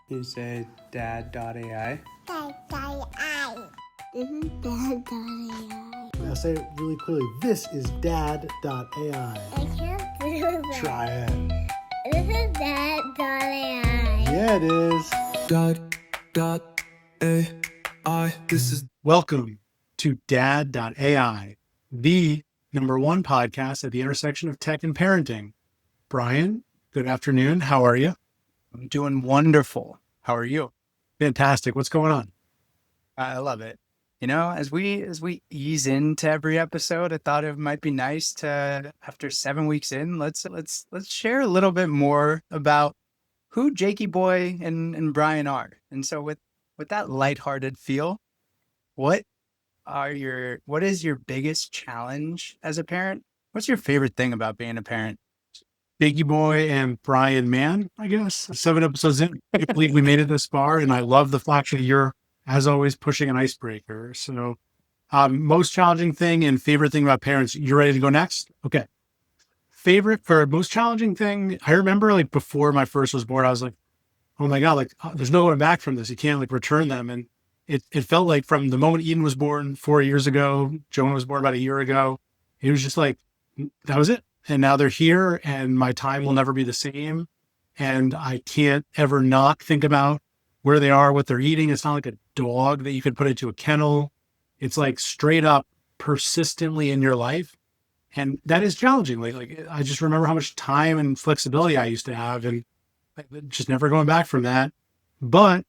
You say Dad.AI. Dad.AI. This is Dad.AI. Now say it really clearly. This is Dad.AI. I can't do that. Try it. This is Dad.AI. Yeah, it is. Dad.AI. This is Welcome to Dad.AI, the #1 podcast at the intersection of tech and parenting. Brian, good afternoon. How are you? I'm doing wonderful. How are you? Fantastic. What's going on? I love it. You know, as we ease into every episode, I thought it might be nice to, after 7 weeks in, let's share a little bit more about who Jakey Boy and Brian are. And so with that lighthearted feel, what is your biggest challenge as a parent? What's your favorite thing about being a parent? Jakey Boy and Brian Man, I guess. 7 episodes in, I can't believe we made it this far. And I love the fact that you're, as always, pushing an icebreaker. So most challenging thing and favorite thing about parents, you ready to go next? Okay. Favorite for most challenging thing, I remember like before my first was born, I was like, oh my God, there's no going back from this. You can't return them. And it felt like from the moment Eden was born 4 years ago, Jonah was born about a year ago, it was just like, that was it. And now they're here and my time will never be the same. And I can't ever not think about where they are, what they're eating. It's not like a dog that you could put into a kennel. It's like straight up persistently in your life. And that is challenging. Like I just remember how much time and flexibility I used to have and just never going back from that. But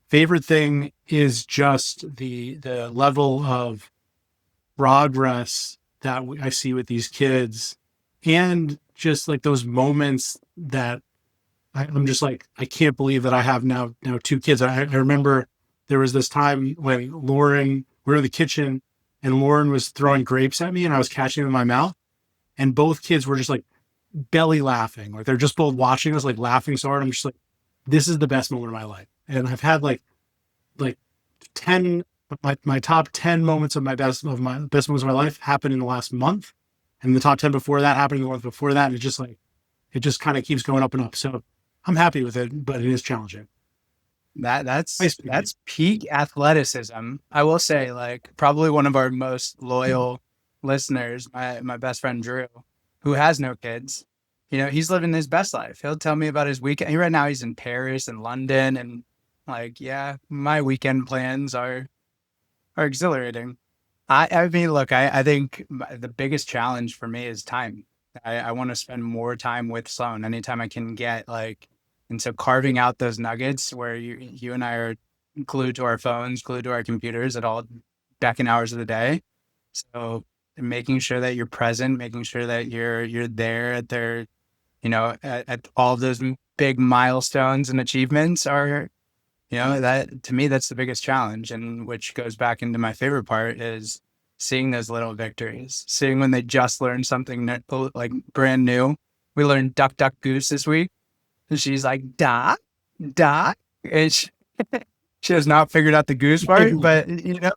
favorite thing is just the level of progress that I see with these kids. And just like those moments that I'm just like, I can't believe that I have now 2 kids. I remember there was this time when we were in the kitchen and Lauren was throwing grapes at me and I was catching them in my mouth. And both kids were just like belly laughing. Like they're just both watching us, like laughing so hard. I'm just like, this is the best moment of my life. And I've had like 10, my top 10 moments of my best moments of my life happened in the last month. And the top 10 before that happened in the month before that. And it just kind of keeps going up and up. So I'm happy with it, but it is challenging. That's peak athleticism. I will say, like, probably one of our most loyal listeners, my best friend Drew, who has no kids. You know, he's living his best life. He'll tell me about his weekend. Right now he's in Paris and London, and like, yeah, my weekend plans are exhilarating. I mean, look, I think the biggest challenge for me is time. I want to spend more time with Sloan anytime I can get, like, and so carving out those nuggets where you and I are glued to our phones, glued to our computers at all back in hours of the day. So making sure that you're present, making sure that you're there at their, you know, at all of those big milestones and achievements are, you know, that to me, that's the biggest challenge. And which goes back into my favorite part is seeing those little victories, seeing when they just learned something like brand new. We learned duck, duck, goose this week. And she's like, duck, duck. And she has not figured out the goose part, but you know,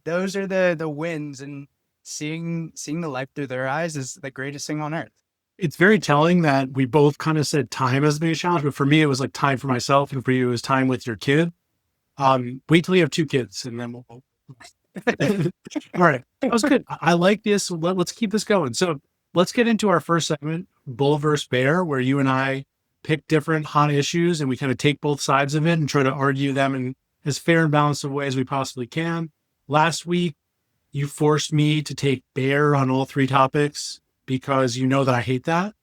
those are the wins, and seeing the life through their eyes is the greatest thing on earth. It's very telling that we both kind of said time as being a challenge, but for me, it was like time for myself. And for you, it was time with your kid. Wait till you have 2 kids and then we'll. All right. That was good. I like this. Let's keep this going. So let's get into our first segment, Bull versus Bear, where you and I pick different hot issues and we kind of take both sides of it and try to argue them in as fair and balanced a way as we possibly can. Last week, you forced me to take Bear on all 3 topics because you know that I hate that.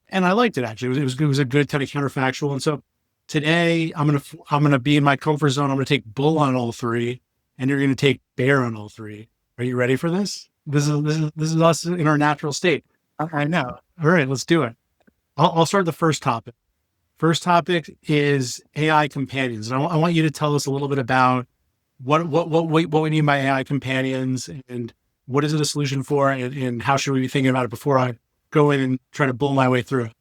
And I liked it, actually. It was a good kind of counterfactual. And so today, I'm gonna be in my comfort zone. I'm going to take Bull on all 3. And you're going to take Bear on all 3. Are you ready for this? This is us in our natural state. I know. All right, let's do it. I'll start the first topic. First topic is AI companions. And I want you to tell us a little bit about what we mean by AI companions and what is it a solution for and how should we be thinking about it before I go in and try to bull my way through it.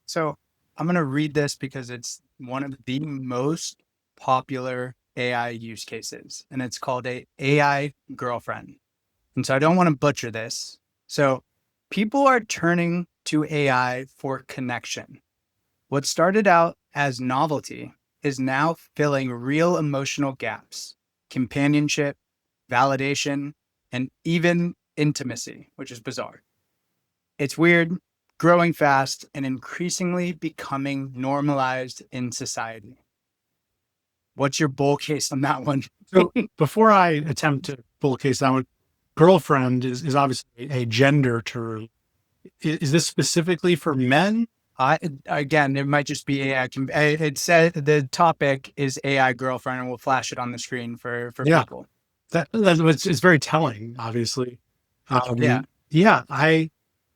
So I'm going to read this because it's one of the most popular AI use cases, and it's called a AI girlfriend. And so I don't want to butcher this. So people are turning to AI for connection. What started out as novelty is now filling real emotional gaps, companionship, validation, and even intimacy, which is bizarre. It's weird, growing fast, and increasingly becoming normalized in society. What's your bull case on that one? So before I attempt to bull case that one, girlfriend is obviously a gender term. Is this specifically for men? Again, it might just be AI. It said the topic is AI girlfriend, and we'll flash it on the screen for people. It's very telling, obviously. Yeah.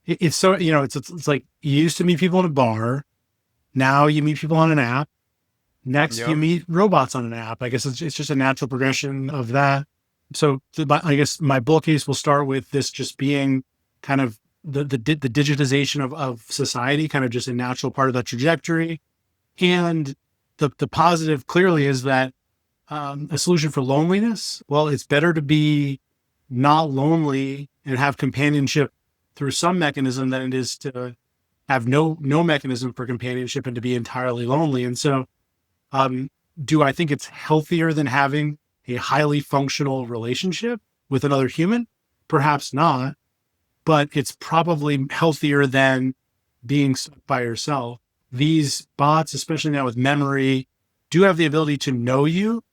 It's so, it's like you used to meet people in a bar. Now you meet people on an app. Next, you meet robots on an app. I guess it's just a natural progression of that. So I guess my bull case will start with this just being kind of the digitization of society, kind of just a natural part of that trajectory. And the positive clearly is that a solution for loneliness. Well, it's better to be not lonely and have companionship through some mechanism than it is to have no mechanism for companionship and to be entirely lonely. And so, do I think it's healthier than having a highly functional relationship with another human? Perhaps not, but it's probably healthier than being stuck by yourself. These bots, especially now with memory, do have the ability to know you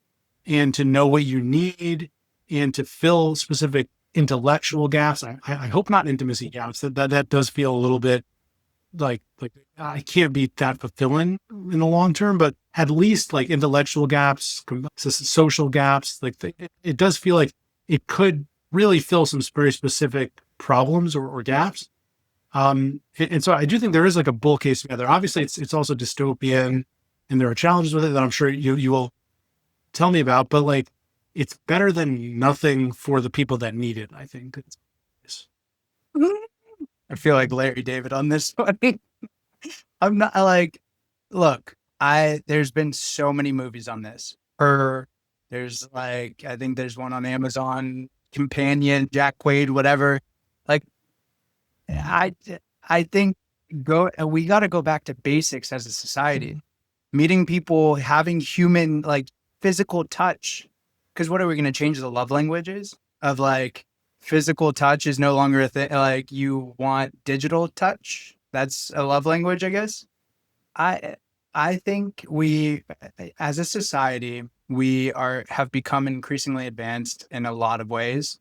and to know what you need and to fill specific intellectual gaps. I hope not intimacy gaps. That does feel a little bit like I can't be that fulfilling in the long term, but at least like intellectual gaps, social gaps, it does feel like it could really fill some very specific problems or gaps. And so I do think there is like a bull case together. Obviously it's also dystopian and there are challenges with it that I'm sure you will tell me about, but like, it's better than nothing for the people that need it, I think. I feel like Larry David on this one. I'm not like, look, there's been so many movies on this. There's like, I think there's one on Amazon, Companion, Jack Quaid, whatever. Like, I think we got to go back to basics as a society, meeting people, having human, like physical touch. Because what are we going to change the love languages of like physical touch is no longer a thing. Like you want digital touch. That's a love language, I guess. I think we, as a society, have become increasingly advanced in a lot of ways,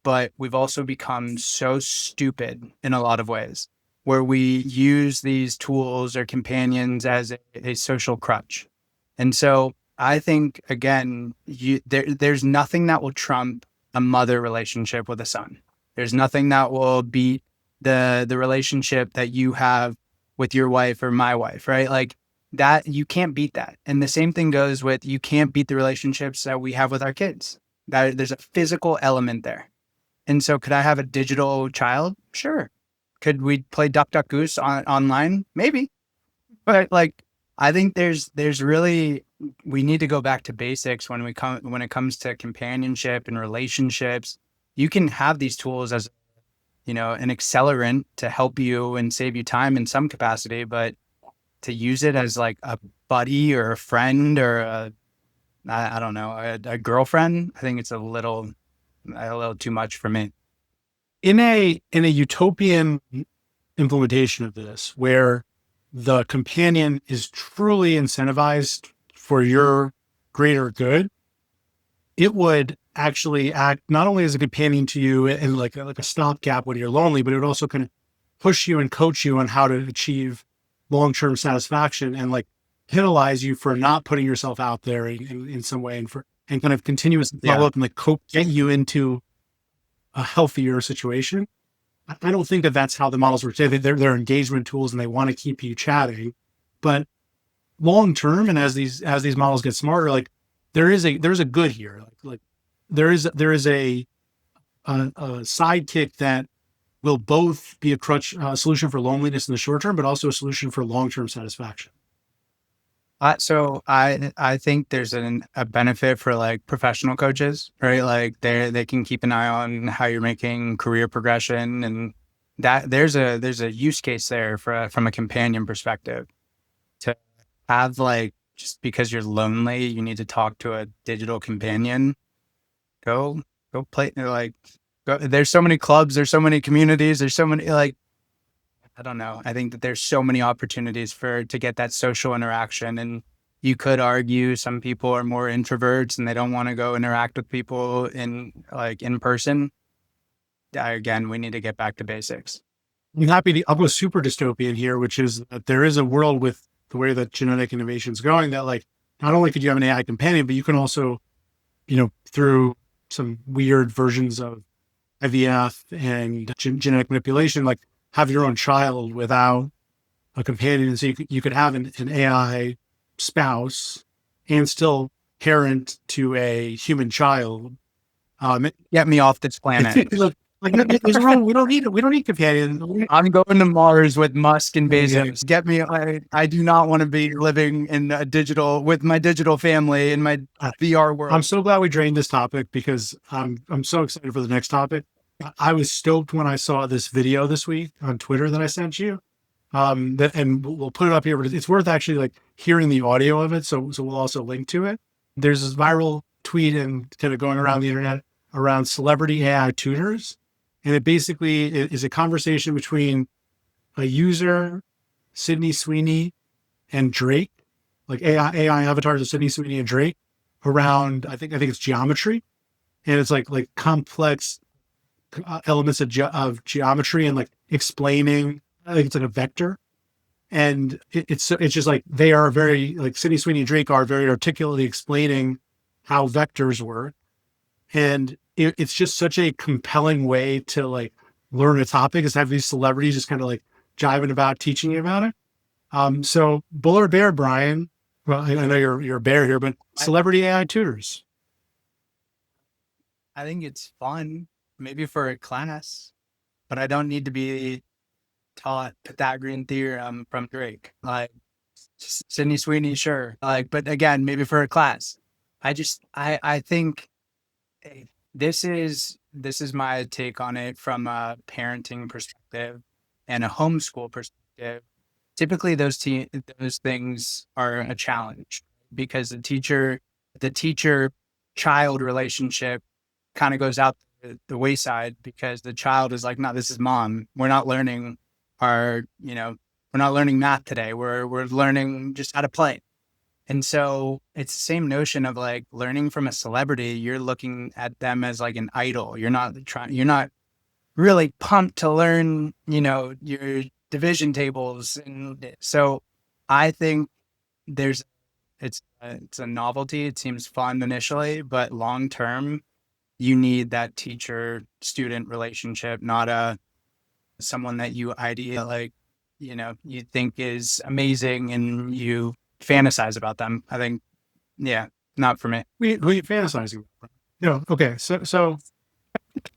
but we've also become so stupid in a lot of ways where we use these tools or companions as a social crutch. And so I think, again, there's nothing that will trump a mother relationship with a son. There's nothing that will beat the relationship that you have with your wife or my wife, right? Like that, you can't beat that. And the same thing goes with, you can't beat the relationships that we have with our kids. There's a physical element there. And so could I have a digital child? Sure. Could we play Duck Duck Goose online? Maybe. But like, I think there's really, we need to go back to basics when it comes to companionship and relationships. You can have these tools as, an accelerant to help you and save you time in some capacity, but to use it as like a buddy or a friend or I don't know, a girlfriend, I think it's a little too much for me. In a utopian implementation of this, where the companion is truly incentivized for your greater good, it would actually act not only as a companion to you and like a stopgap when you're lonely, but it would also kind of push you and coach you on how to achieve long-term satisfaction and like penalize you for not putting yourself out there in some way and kind of continuously follow up and like get you into a healthier situation. I don't think that that's how the models work. They're engagement tools and they want to keep you chatting, but long term, and as these models get smarter, like there is a good here. Like there is a sidekick that will both be a crutch solution for loneliness in the short term, but also a solution for long term satisfaction. So I think there's a benefit for like professional coaches, right? Like they can keep an eye on how you're making career progression, and that there's a use case there from a companion perspective have like, just because you're lonely, you need to talk to a digital companion, go play. Like, there's so many clubs, there's so many communities, there's so many, like, I don't know. I think that there's so many opportunities to get that social interaction. And you could argue some people are more introverts and they don't want to go interact with people in person. Again, we need to get back to basics. I'll go super dystopian here, which is that there is a world with the way that genetic innovation is going that like, not only could you have an AI companion, but you can also, through some weird versions of IVF and genetic manipulation, like have your own child without a companion. So you could have an AI spouse and still parent to a human child. Get me off this planet. There's wrong. We don't need companions. I'm going to Mars with Musk and Bezos. Get me. I do not want to be living in with my digital family in my VR world. I'm so glad we drained this topic because I'm so excited for the next topic. I was stoked when I saw this video this week on Twitter that I sent you. And we'll put it up here, but it's worth actually like hearing the audio of it. So we'll also link to it. There's this viral tweet and kind of going around the internet around celebrity AI tutors. And it basically is a conversation between a user, Sydney Sweeney, and Drake, like AI avatars of Sydney Sweeney and Drake around, I think it's geometry. And it's like complex elements of geometry and like explaining, I think it's like a vector. And it's just like, they are very, like Sydney Sweeney and Drake are very articulately explaining how vectors work. And it's just such a compelling way to like learn a topic, is have these celebrities just kind of like jiving about, teaching you about it. So bull or bear, Brian? Well, I know you're a bear here, but celebrity AI tutors. I think it's fun, maybe for a class, but I don't need to be taught Pythagorean theorem from Drake. Like Sydney Sweeney, sure. Like, but again, maybe for a class. I think this is my take on it from a parenting perspective and a homeschool perspective. Typically, those things are a challenge because the teacher-child relationship kind of goes out the wayside because the child is like, no, this is mom. We're not learning we're not learning math today. We're learning just how to play. And so it's the same notion of like learning from a celebrity. You're looking at them as like an idol. You're not really pumped to learn, your division tables. And so I think it's a novelty. It seems fun initially, but long term, you need that teacher student relationship, not someone that you you think is amazing and you fantasize about them. I think, not for me. Who are you fantasizing about? Okay. So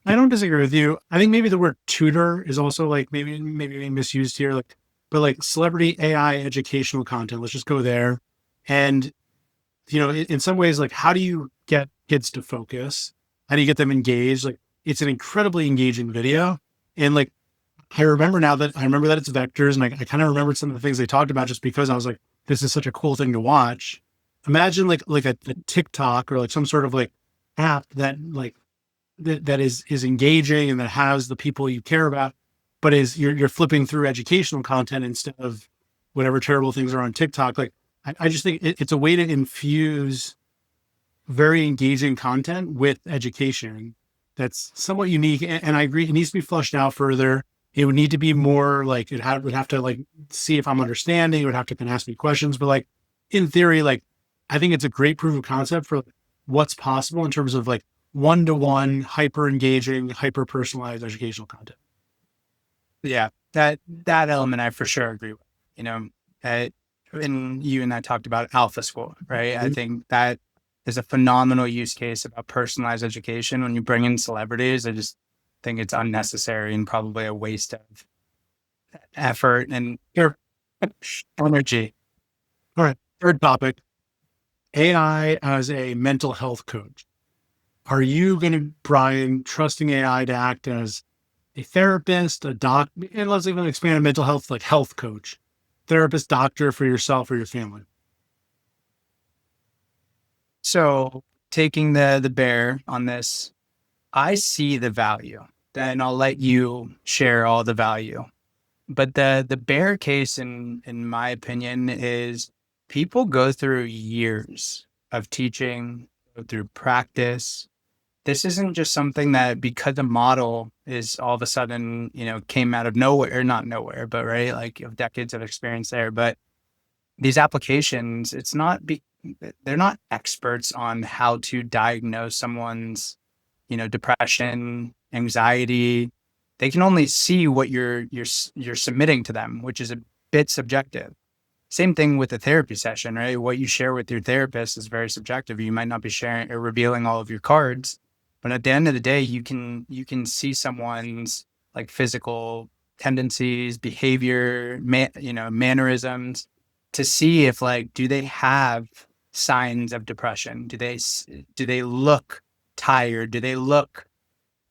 I don't disagree with you. I think maybe the word tutor is also like maybe being misused here. But like celebrity AI educational content, let's just go there. And, in some ways, like how do you get kids to focus? How do you get them engaged? Like it's an incredibly engaging video. And like, I remember that it's vectors, and I kind of remembered some of the things they talked about just because I was like, this is such a cool thing to watch. Imagine like a TikTok or like some sort of like app that is engaging and that has the people you care about, but you're flipping through educational content instead of whatever terrible things are on TikTok. Like I just think it's a way to infuse very engaging content with education that's somewhat unique. And I agree, it needs to be fleshed out further. It would need to be more like would have to like see if I'm understanding. It would have to kind of ask me questions, but like in theory, like I think it's a great proof of concept for what's possible in terms of like one-to-one, hyper engaging, hyper personalized educational content. Yeah, that element I for sure agree with. And you and I talked about Alpha School, right? Mm-hmm. I think that is a phenomenal use case about personalized education. When you bring in celebrities, I just think it's unnecessary and probably a waste of effort and energy. All right. Third topic, AI as a mental health coach. Are you going to, Brian, trusting AI to act as a therapist, a and let's even expand a mental health, like health coach, therapist, doctor for yourself or your family? So taking the bear on this, I see the value. Then I'll let you share all the value. But the bear case, in my opinion, is people go through years of teaching, go through practice. This isn't just something that because the model is all of a sudden, came out of nowhere, or not nowhere, but right, like you have decades of experience there. But these applications, they're not experts on how to diagnose someone's, depression, anxiety. They can only see what you're submitting to them, which is a bit subjective. Same thing with a therapy session, right? What you share with your therapist is very subjective. You might not be sharing or revealing all of your cards, but at the end of the day, you can see someone's like physical tendencies, behavior, mannerisms, to see if like, do they have signs of depression? Do they look tired? Do they look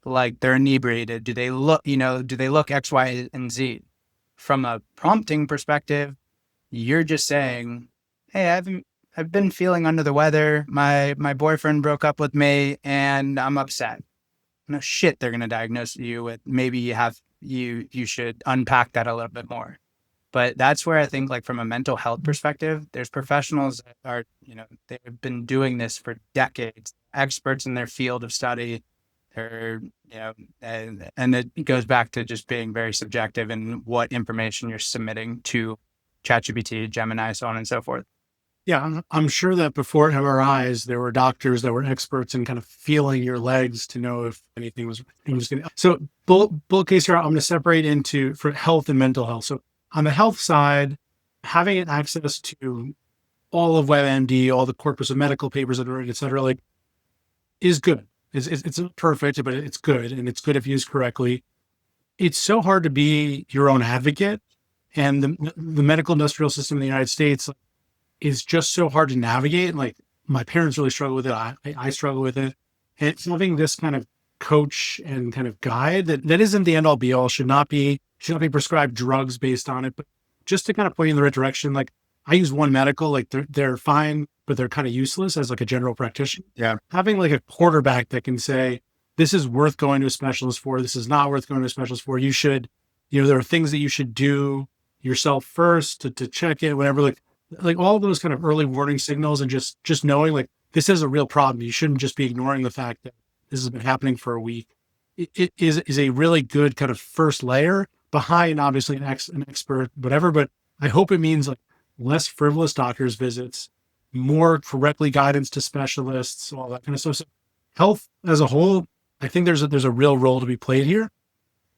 like they're inebriated? Do they look X, Y, and Z? From a prompting perspective, you're just saying, "Hey, I've been feeling under the weather. My boyfriend broke up with me, and I'm upset." No shit, they're gonna diagnose you with maybe you should unpack that a little bit more. But that's where I think, like from a mental health perspective, there's professionals that are, they've been doing this for decades, experts in their field of study. They're, and it goes back to just being very subjective in what information you're submitting to ChatGPT, Gemini, so on and so forth. Yeah, I'm sure that before MRIs, there were doctors that were experts in kind of feeling your legs to know if anything was going to. So, bullet case here, I'm going to separate into for health and mental health. So, on the health side, having access to all of WebMD, all the corpus of medical papers that are written, et cetera, like, is good. It's not perfect, but it's good, and it's good if used correctly. It's so hard to be your own advocate, and the medical industrial system in the United States is just so hard to navigate. Like my parents really struggle with it. I struggle with it. And it's having this kind of coach and kind of guide that isn't the end all be all, should not be prescribed drugs based on it, but just to kind of point you in the right direction. Like I use One Medical, like they're fine, but they're kind of useless as like a general practitioner. Yeah. Having like a quarterback that can say, this is worth going to a specialist for, this is not worth going to a specialist for. You should, there are things that you should do yourself first to check it, whatever, like all those kind of early warning signals, and just knowing like this is a real problem. You shouldn't just be ignoring the fact that this has been happening for a week. It is a really good kind of first layer behind obviously an expert, whatever, but I hope it means like less frivolous doctor's visits, more correctly guidance to specialists, all that kind of stuff. So health as a whole, I think there's a real role to be played here.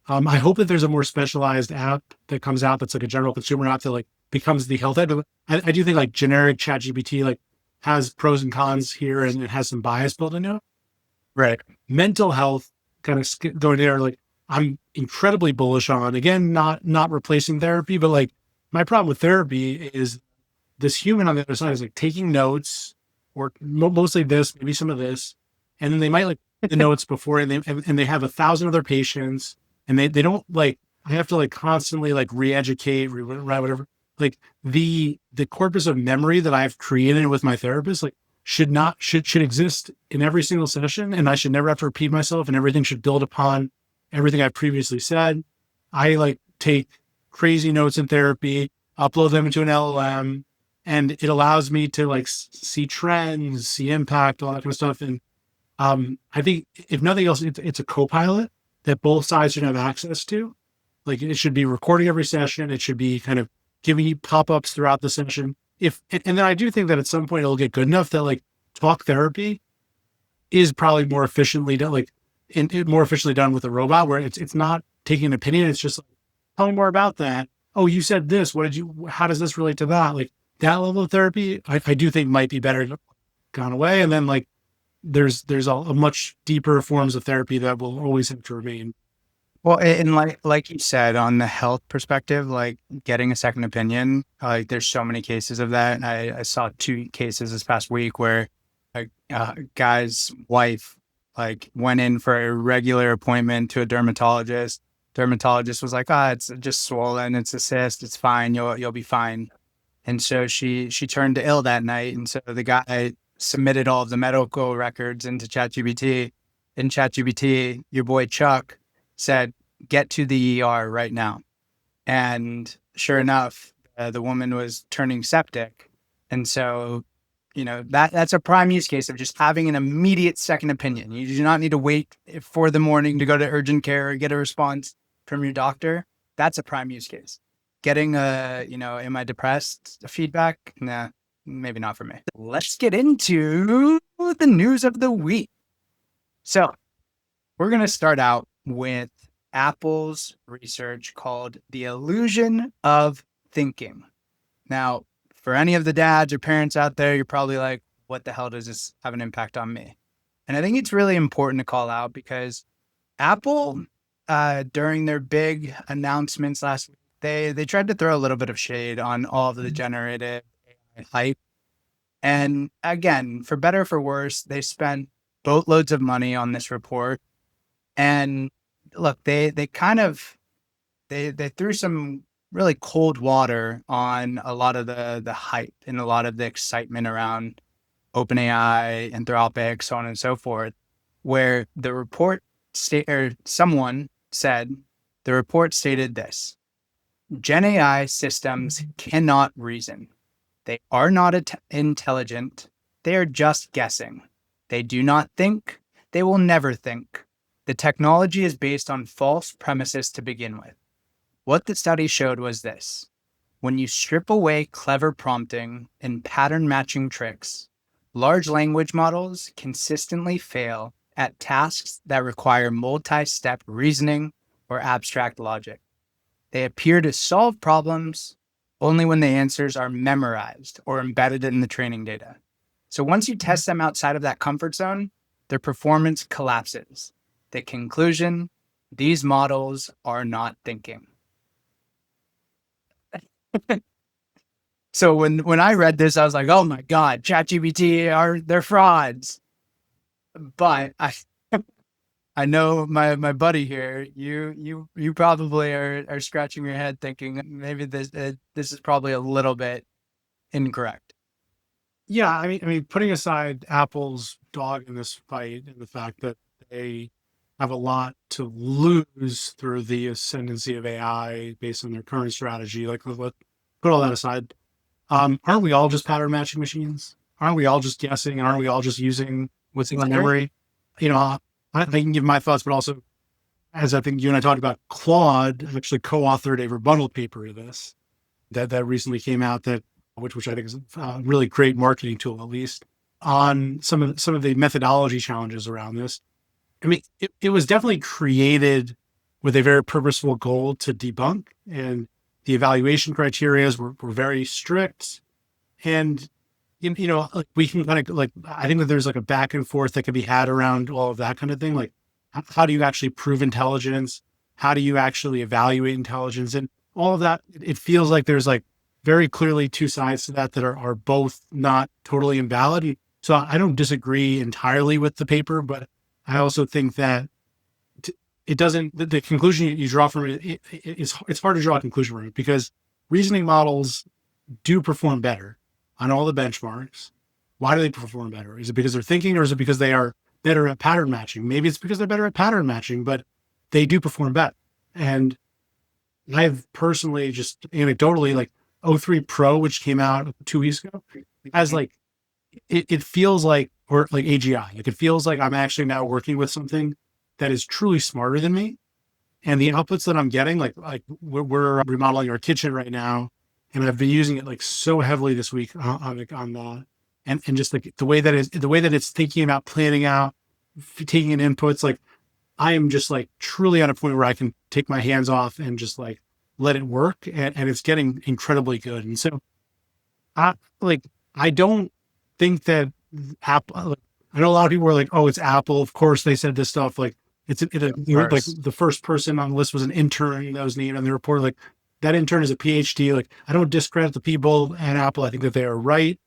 I hope that there's a more specialized app that comes out that's like a general consumer app that like becomes the health aid. But I do think like generic ChatGPT like has pros and cons here, and it has some bias built into it. Right. Mental health kind of going there, like I'm incredibly bullish on, again, not replacing therapy, but like my problem with therapy is this human on the other side is like taking notes, or mostly this, maybe some of this, and then they might like the notes before, and they have 1,000 other patients, and they don't like, I have to like constantly like re-educate, rewrite, whatever. Like the corpus of memory that I've created with my therapist, like should exist in every single session, and I should never have to repeat myself, and everything should build upon everything I've previously said. I like take crazy notes in therapy, upload them into an LLM, and it allows me to like see trends, see impact, all that kind of stuff. And I think if nothing else, it's a co-pilot that both sides should have access to. Like it should be recording every session. It should be kind of giving you pop-ups throughout the session. And then I do think that at some point it'll get good enough that like talk therapy is probably more efficiently done, like more efficiently done with a robot, where it's not taking an opinion. It's just like, tell me more about that. Oh, you said this. How does this relate to that? Like that level of therapy, I do think might be better gone away. And then like, there's a much deeper forms of therapy that will always have to remain. Well, and like you said, on the health perspective, like getting a second opinion, like there's so many cases of that. I saw 2 cases this past week where a guy's wife like went in for a regular appointment to a dermatologist. Dermatologist was like, it's just swollen, it's a cyst, it's fine, you'll be fine. And so she turned ill that night, and so the guy submitted all of the medical records into ChatGPT. In ChatGPT, your boy Chuck said, "Get to the ER right now." And sure enough, the woman was turning septic. And so, that's a prime use case of just having an immediate second opinion. You do not need to wait for the morning to go to urgent care or get a response from your doctor. That's a prime use case. Getting am I depressed feedback? Nah, maybe not for me. Let's get into the news of the week. So we're going to start out with Apple's research called The Illusion of Thinking. Now, for any of the dads or parents out there, you're probably like, what the hell does this have an impact on me? And I think it's really important to call out because Apple, during their big announcements last week, they tried to throw a little bit of shade on all of the generative AI hype. And again, for better or for worse, they spent boatloads of money on this report. And look, they threw some really cold water on a lot of the hype and a lot of the excitement around OpenAI, Anthropic, so on and so forth, where the report someone said the report stated this: GenAI systems cannot reason. They are not intelligent. They are just guessing. They do not think. They will never think. The technology is based on false premises to begin with. What the study showed was this: when you strip away clever prompting and pattern matching tricks, large language models consistently fail at tasks that require multi-step reasoning or abstract logic. They appear to solve problems only when the answers are memorized or embedded in the training data. So once you test them outside of that comfort zone, their performance collapses. The conclusion: these models are not thinking. So when I read this, I was like, oh my God, ChatGPT they're frauds. But I know my buddy here, you probably are scratching your head thinking maybe this is probably a little bit incorrect. Yeah, I mean, putting aside Apple's dog in this fight and the fact that they have a lot to lose through the ascendancy of AI based on their current strategy, like put all that aside. Aren't we all just pattern matching machines? Aren't we all just guessing? And aren't we all just using what's in memory? I can give my thoughts, but also, as I think you and I talked about, Claude actually co-authored a rebuttal paper to this that recently came out, which I think is a really great marketing tool, at least, on some of the methodology challenges around this. I mean, it was definitely created with a very purposeful goal to debunk, and the evaluation criteria were very strict. And, we can kind of I think that there's like a back and forth that could be had around all of that kind of thing. Like, how do you actually prove intelligence? How do you actually evaluate intelligence? And all of that, it feels like there's like very clearly two sides to that are both not totally invalid. So I don't disagree entirely with the paper, but I also think that it doesn't, the conclusion you draw from it's hard to draw a conclusion from it, because reasoning models do perform better on all the benchmarks. Why do they perform better? Is it because they're thinking, or is it because they are better at pattern matching? Maybe it's because they're better at pattern matching, but they do perform better. And I've personally, just anecdotally, like O3 Pro, which came out 2 weeks ago, has like, it feels like, or like AGI, like it feels like I'm actually now working with something that is truly smarter than me. And the outputs that I'm getting, like we're remodeling our kitchen right now, and I've been using it like so heavily this week on that, and just like the way that it's thinking about planning out, taking in inputs. Like, I am just like truly at a point where I can take my hands off and just like let it work, and it's getting incredibly good. And so, I don't think that Apple. I know a lot of people were like, "Oh, it's Apple. Of course, they said this stuff." Like, like the first person on the list was an intern that was named on the report. Like, that intern is a PhD. Like, I don't discredit the people at Apple. I think that they are right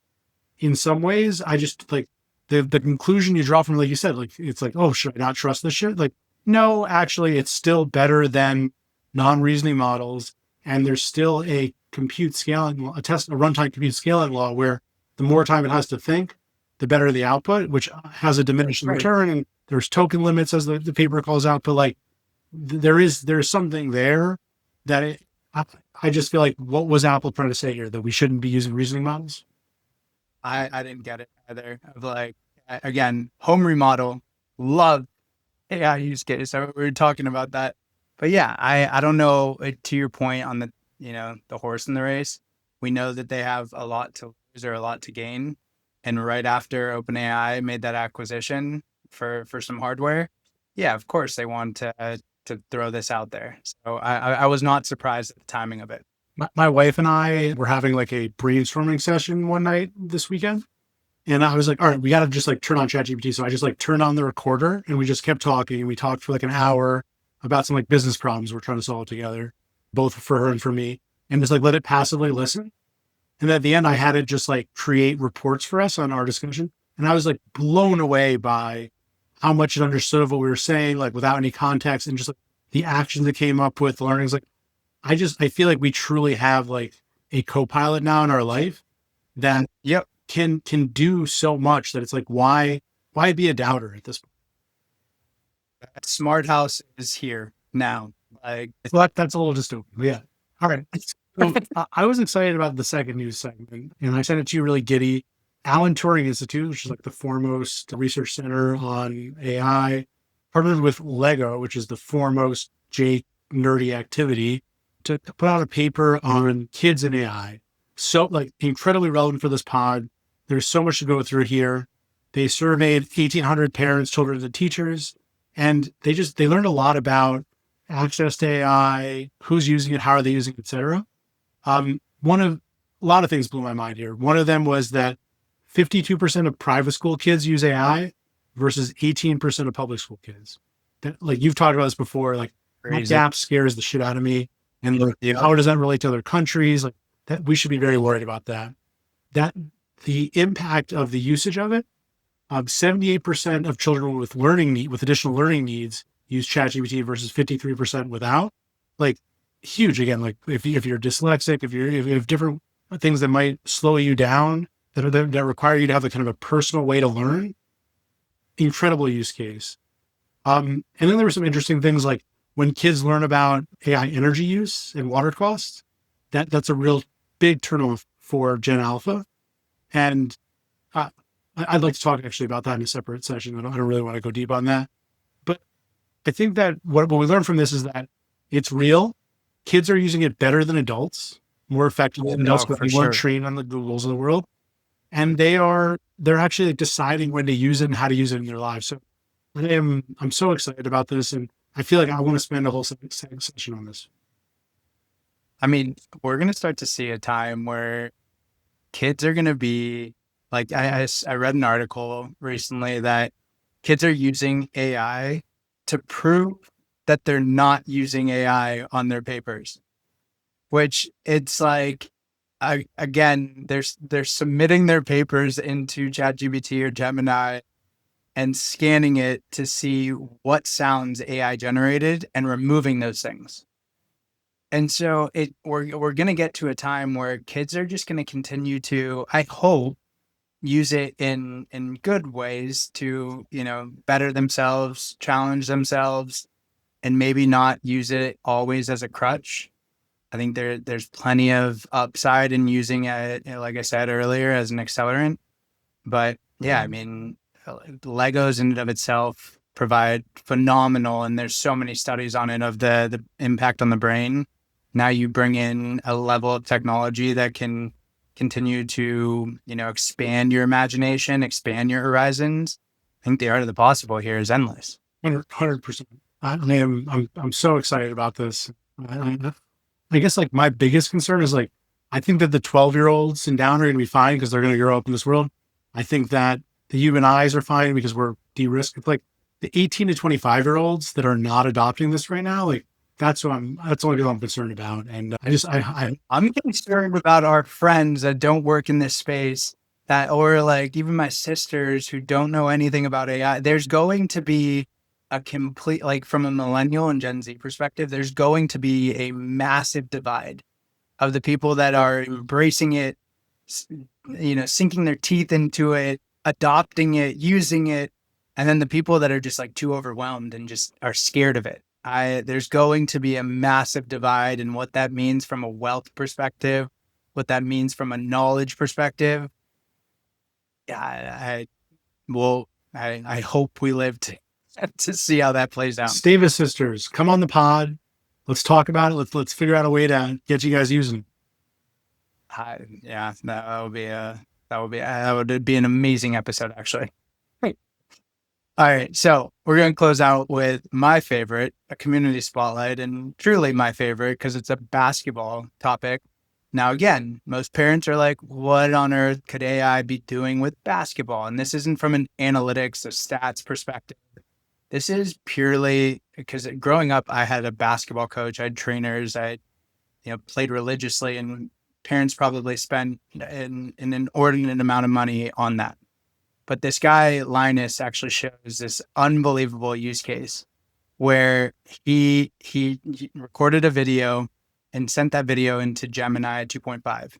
in some ways. I just like the conclusion you draw from, like you said, like, it's like, oh, should I not trust this shit? Like, no, actually, it's still better than non-reasoning models. And there's still a compute scaling law, a runtime compute scaling law, where the more time it has to think, the better the output, which has a diminishing return. And there's token limits, as the paper calls out. But like, there's something there that I just feel like, what was Apple trying to say here? That we shouldn't be using reasoning models? I didn't get it either. Of like, again, home remodel, love AI use case. So we were talking about that. But yeah, I don't know, to your point on the, the horse in the race, we know that they have a lot to lose or a lot to gain. And right after OpenAI made that acquisition for some hardware, yeah, of course they want to throw this out there. So I was not surprised at the timing of it. My wife and I were having like a brainstorming session one night this weekend. And I was like, all right, we got to just like turn on ChatGPT. So I just like turned on the recorder and we just kept talking. And we talked for like an hour about some like business problems we're trying to solve together, both for her and for me. And just like let it passively listen. And at the end, I had it just like create reports for us on our discussion. And I was like blown away by how much it understood of what we were saying, like without any context, and just like the actions it came up with, learnings. Like, I feel like we truly have like a co-pilot now in our life that can do so much that it's like, why be a doubter at this point? Smart house is here now. Like, well, that's a little dystopian. Yeah. All right. So, I was excited about the second news segment, and I sent it to you really giddy. Alan Turing Institute, which is like the foremost research center on AI, partnered with Lego, which is the foremost nerdy activity, to put out a paper on kids and AI. So like incredibly relevant for this pod. There's so much to go through here. They surveyed 1,800 parents, children, and teachers, and they learned a lot about access to AI, who's using it, how are they using it, et cetera. A lot of things blew my mind here. One of them was that 52% of private school kids use AI versus 18% of public school kids. That, like you've talked about this before, like that gap scares the shit out of me. And like, how does that relate to other countries? Like that, we should be very worried about that. That the impact of the usage of it, 78% of children with additional learning needs use ChatGPT versus 53% without. Like huge again. Like if you're dyslexic, if you have different things that might slow you down, that require you to have a kind of a personal way to learn, incredible use case. And then there were some interesting things like when kids learn about AI energy use and water costs, that's a real big turnoff for Gen Alpha. And I'd like to talk actually about that in a separate session. I don't really want to go deep on that. But I think that what we learned from this is that it's real. Kids are using it better than adults, more effectively than adults, because they weren't trained on the Googles of the world. And they're actually like deciding when to use it and how to use it in their lives. So I'm so excited about this, and I feel like I want to spend a whole session on this. I mean, we're going to start to see a time where kids are going to be like, I read an article recently that kids are using AI to prove that they're not using AI on their papers, which it's like, again, they're submitting their papers into ChatGPT or Gemini and scanning it to see what sounds AI generated and removing those things. And so we're going to get to a time where kids are just going to continue to, I hope, use it in good ways to, better themselves, challenge themselves, and maybe not use it always as a crutch. I think there's plenty of upside in using it, like I said earlier, as an accelerant. But yeah, I mean, Legos in and of itself provide phenomenal, and there's so many studies on it of the impact on the brain. Now you bring in a level of technology that can continue to, expand your imagination, expand your horizons. I think the art of the possible here is endless. 100%. I'm so excited about this. I guess like my biggest concern is like, I think that the 12-year-olds and down are going to be fine because they're going to grow up in this world. I think that the human eyes are fine because we're de-risked. It's like the 18 to 25-year-olds that are not adopting this right now, like that's the only thing I'm concerned about. And I'm concerned about our friends that don't work in this space, or like even my sisters who don't know anything about AI. There's going to be a complete, like from a millennial and Gen Z perspective, there's going to be a massive divide of the people that are embracing it, sinking their teeth into it, adopting it, using it, and then the people that are just like too overwhelmed and just are scared of it. There's going to be a massive divide in what that means from a wealth perspective, what that means from a knowledge perspective. Yeah, I hope we live to see how that plays out. Stavis sisters, come on the pod. Let's talk about it. Let's figure out a way to get you guys using it. Yeah, that would be an amazing episode, actually. Great. All right, so we're going to close out with my favorite, a community spotlight, and truly my favorite because it's a basketball topic. Now, again, most parents are like, what on earth could AI be doing with basketball? And this isn't from an analytics or stats perspective. This is purely because growing up, I had a basketball coach, I had trainers, I played religiously, and parents probably spend an inordinate amount of money on that. But this guy, Linus, actually shows this unbelievable use case where he recorded a video and sent that video into Gemini 2.5.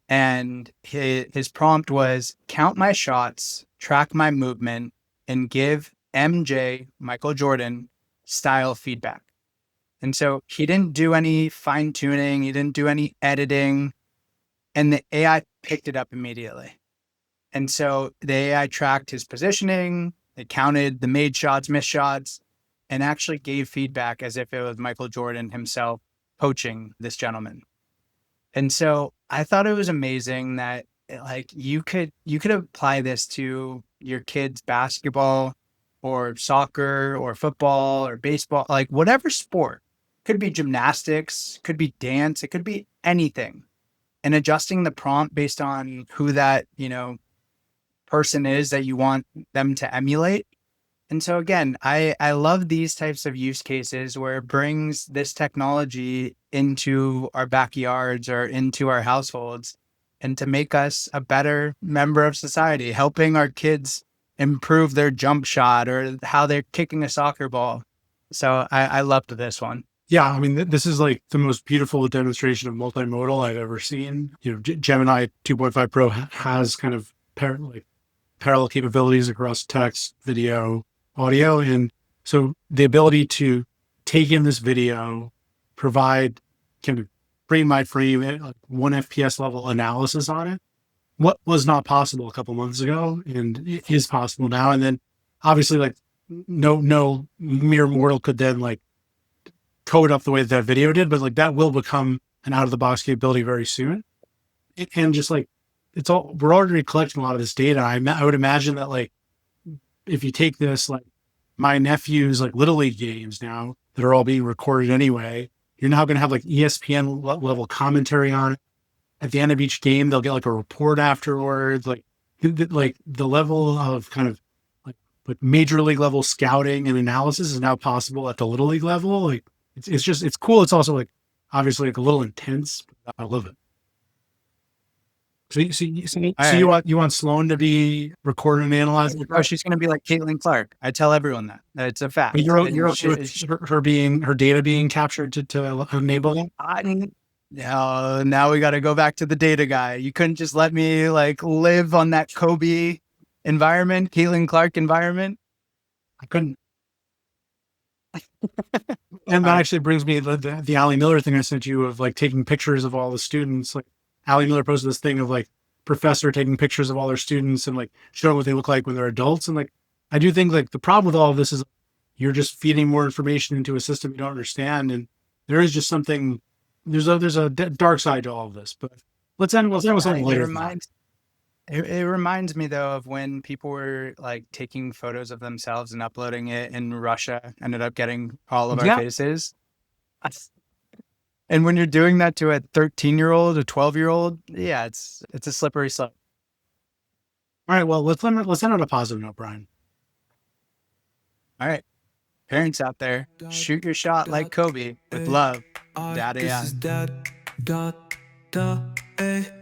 And his prompt was, count my shots, track my movement, and give MJ, Michael Jordan, style feedback. And so he didn't do any fine tuning. He didn't do any editing. And the AI picked it up immediately. And so the AI tracked his positioning. It counted the made shots, missed shots, and actually gave feedback as if it was Michael Jordan himself coaching this gentleman. And so I thought it was amazing that like you could apply this to your kids' basketball or soccer or football or baseball, like whatever sport. Could be gymnastics, could be dance, it could be anything. And adjusting the prompt based on who that, person is that you want them to emulate. And so again, I love these types of use cases where it brings this technology into our backyards or into our households and to make us a better member of society, helping our kids improve their jump shot or how they're kicking a soccer ball. So I loved this one. Yeah, I mean, this is like the most beautiful demonstration of multimodal I've ever seen. Gemini 2.5 Pro has kind of parallel capabilities across text, video, audio. And so the ability to take in this video, provide kind of frame by frame, 1 FPS level analysis on it, what was not possible a couple months ago and it is possible now. And then obviously like no mere mortal could then like code up the way that video did, but like that will become an out of the box capability very soon. And just like, we're already collecting a lot of this data. I would imagine that like, if you take this, like my nephew's like little league games now that are all being recorded anyway, you're now going to have like ESPN level commentary on it. At the end of each game, they'll get like a report afterwards. Like the level of kind of like major league level scouting and analysis is now possible at the little league level. Like it's cool. It's also like obviously like a little intense. But I love it. So you want Sloan to be recorded and analyzed? Oh, she's going to be like Caitlin Clark. I tell everyone that. It's a fact. But you're okay with her data being captured to enable it? Now we got to go back to the data guy. You couldn't just let me like live on that Kobe environment, Caitlin Clark environment. I couldn't. And that actually brings me to the Ali Miller thing I sent you of like taking pictures of all the students. Like Ali Miller posted this thing of like professor taking pictures of all their students and like showing what they look like when they're adults. And like, I do think like the problem with all of this is you're just feeding more information into a system you don't understand. And there is just something, there's a dark side to all of this, but let's end with something later. It reminds me though of when people were like taking photos of themselves and uploading it in Russia, ended up getting all of our faces. And when you're doing that to a 13-year-old, a 12-year-old, yeah, it's a slippery slope. All right, well, let's end on a positive note, Brian. All right, parents out there, shoot your shot like Kobe with love. Dad.AI. This is Dad.AI.